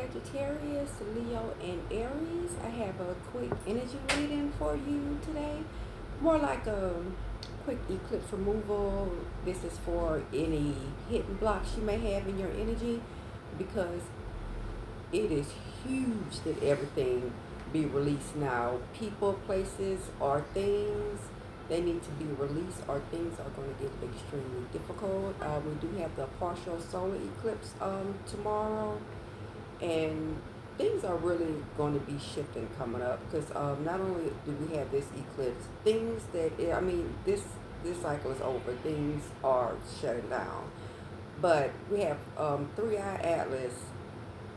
Sagittarius, Leo, and Aries. I have a quick energy reading for you today. More like a quick eclipse removal. This is for any hidden blocks you may have in your energy because it is huge that everything be released now. People, places, or things, they need to be released or things are going to get extremely difficult. We do have the partial solar eclipse tomorrow, and things are really going to be shifting coming up because not only do we have this eclipse, things that, I mean, this cycle is over. Things are shutting down. But we have 3-eye Atlas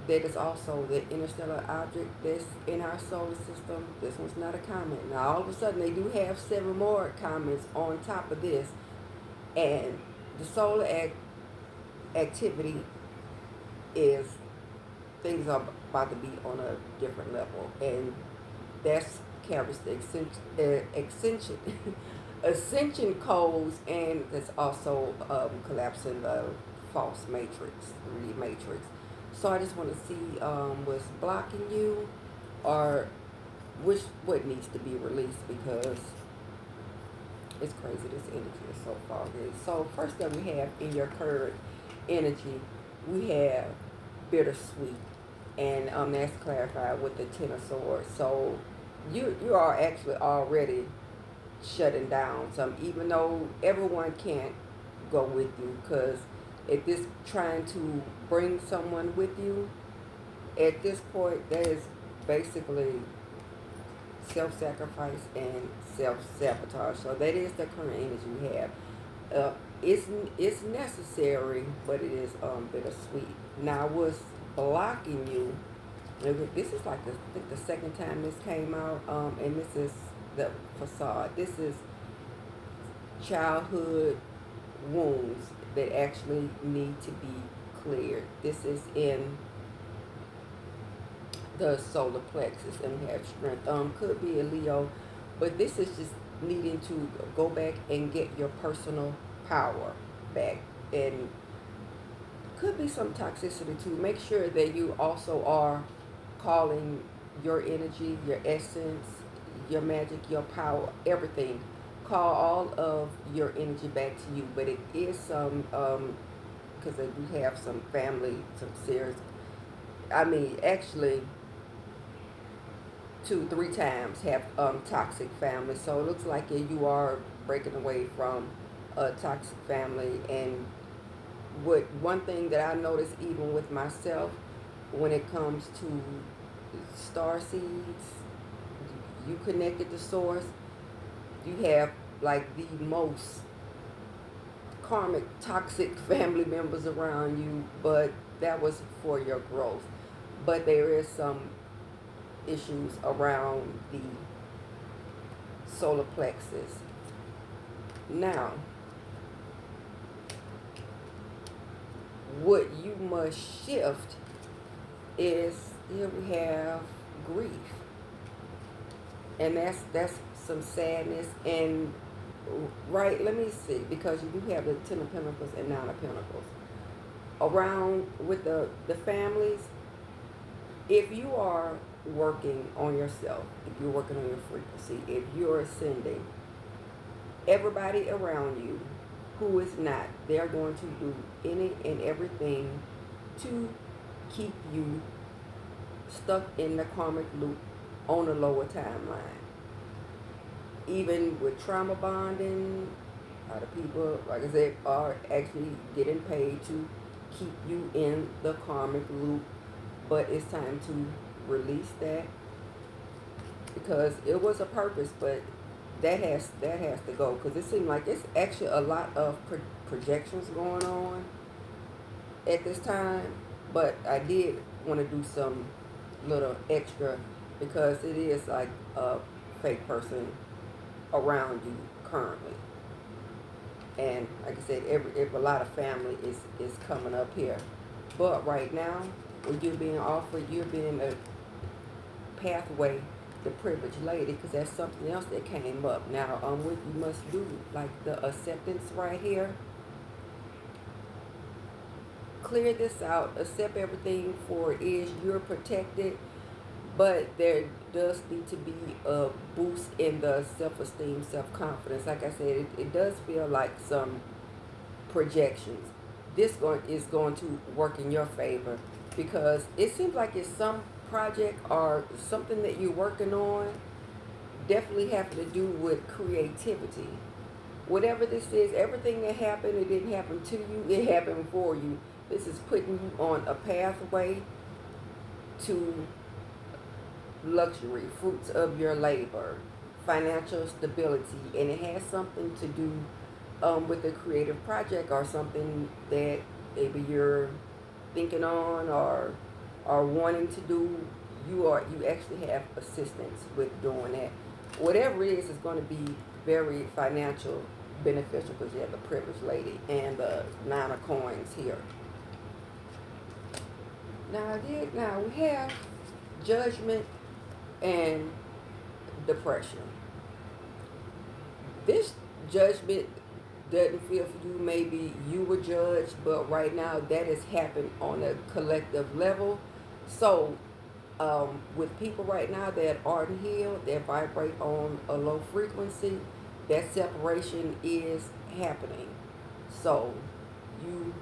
that is also the interstellar object that's in our solar system. This one's not a comet. Now, all of a sudden, they do have 7 more comets on top of this, and the solar activity is things are about to be on a different level, and that's carries the ascension, ascension codes, and it's also collapsing the false matrix, 3D matrix. So I just want to see what's blocking you, or what needs to be released because it's crazy. This energy is so foggy. So first that we have in your current energy, we have bittersweet, and that's clarified with the Ten of Swords. So you are actually already shutting down some, even though everyone can't go with you, because if this trying to bring someone with you, at this point that is basically self-sacrifice and self-sabotage. So that is the current energy we have. It's necessary, but it is bittersweet. Now, what's blocking you? This is like I think the second time this came out, and this is the facade. This is childhood wounds that actually need to be cleared. This is in the solar plexus, and we have strength. Could be a Leo, but this is just needing to go back and get your personal power back, and could be some toxicity too. Make sure that you also are calling your energy, your essence, your magic, your power, everything. Call all of your energy back to you, but it is some because they do have some family, some serious. I mean, actually, 2, 3 times have toxic family. So it looks like you are breaking away from a toxic family. And what one thing that I notice even with myself when it comes to star seeds, you connected to source, you have like the most karmic toxic family members around you, but that was for your growth. But there is some issues around the solar plexus. Now, what you must shift is, here we have grief, and that's some sadness. And right, let me see, because you do have the Ten of Pentacles and Nine of Pentacles around with the families. If you are working on yourself, if you're working on your frequency, if you're ascending, everybody around you who is not, they're going to do any and everything to keep you stuck in the karmic loop on a lower timeline. Even with trauma bonding, a lot of people, like I said, are actually getting paid to keep you in the karmic loop. But it's time to release that because it was a purpose, but that has to go, because it seemed like it's actually a lot of projections going on at this time. But I did want to do some little extra because it is like a fake person around you currently, and like I said, every a lot of family is coming up here. But right now, when you're being offered, you're being a pathway, the privileged lady, because that's something else that came up. Now, what you must do, like the acceptance right here, clear this out, accept everything for it is. You're protected, but there does need to be a boost in the self-esteem, self-confidence. Like I said, it does feel like some projections. Is going to work in your favor because it seems like it's some project or something that you're working on definitely having to do with creativity. Whatever this is, everything that happened, it didn't happen to you, it happened for you. This is putting you on a pathway to luxury, fruits of your labor, financial stability, and it has something to do with a creative project or something that maybe you're thinking on or wanting to do. You actually have assistance with doing that. Whatever it is going to be very financial beneficial because you have the privileged lady and the 9 of coins here. Now we have judgment and depression. This judgment doesn't feel for you. Maybe you were judged, but right now that has happened on a collective level. So with people right now that aren't healed, that vibrate on a low frequency, that separation is happening. So you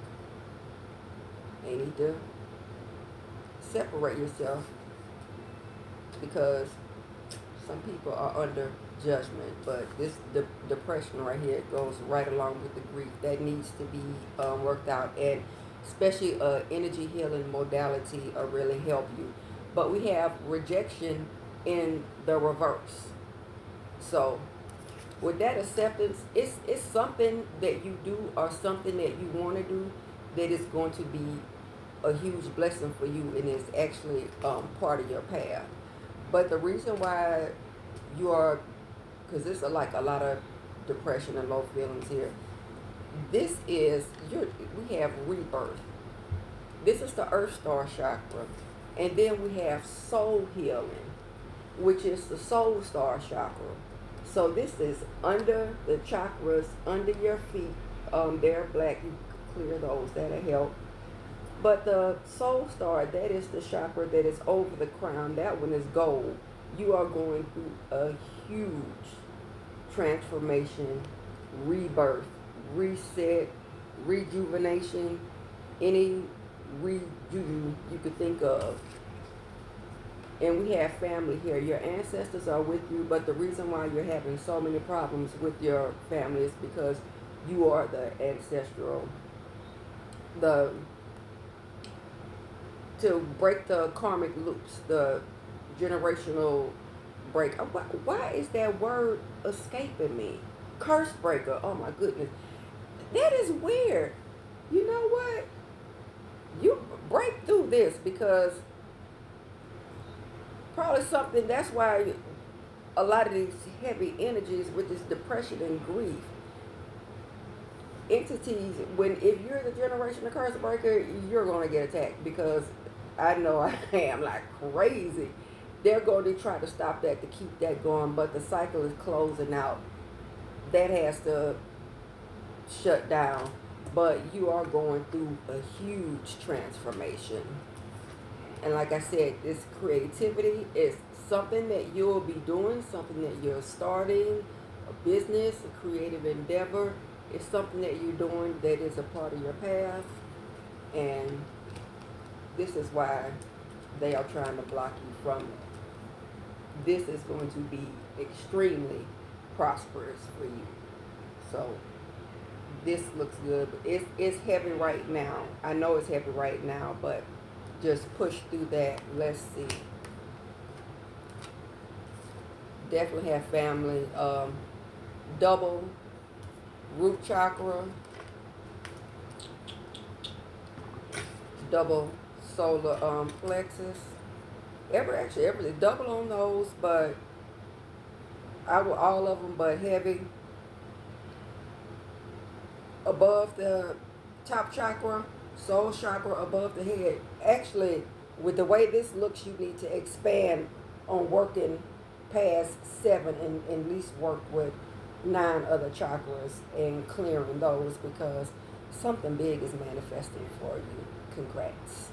may need to separate yourself because some people are under judgment, but this depression right here goes right along with the grief that needs to be worked out, and especially energy healing modality will really help you. But we have rejection in the reverse. So with that acceptance, it's something that you do or something that you want to do that is going to be a huge blessing for you, and it's actually part of your path. But the reason why you are, because it's like a lot of depression and low feelings here. This is we have rebirth. This is the Earth Star chakra, and then we have soul healing, which is the Soul Star chakra. So this is under the chakras under your feet. They're black. You clear those. That'll help. But the Soul Star, that is the chakra that is over the crown. That one is gold. You are going through a huge transformation, rebirth, reset, rejuvenation, any you could think of. And we have family here. Your ancestors are with you, but the reason why you're having so many problems with your family is because you are the ancestral, to break the karmic loops, the generational break. Why is that word escaping me? Curse breaker. Oh my goodness. That is weird. You know what? You break through this because probably something, that's why a lot of these heavy energies with this depression and grief. Entities, if you're the generational curse breaker, you're going to get attacked because I know I am like crazy. They're going to try to stop that, to keep that going, but the cycle is closing out. That has to shut down. But you are going through a huge transformation. And like I said, this creativity is something that you'll be doing, something that you're starting, a business, a creative endeavor. It's something that you're doing that is a part of your path. And this is why they are trying to block you from it. This is going to be extremely prosperous for you. So this looks good. But it's heavy right now. I know it's heavy right now, but just push through that. Let's see. Definitely have family. Double root chakra. Double solar plexus. Every double on those, but all of them, but heavy. Above the top chakra, soul chakra above the head. Actually, with the way this looks, you need to expand on working past 7 and at least work with 9 other chakras and clearing those because something big is manifesting for you. congrats.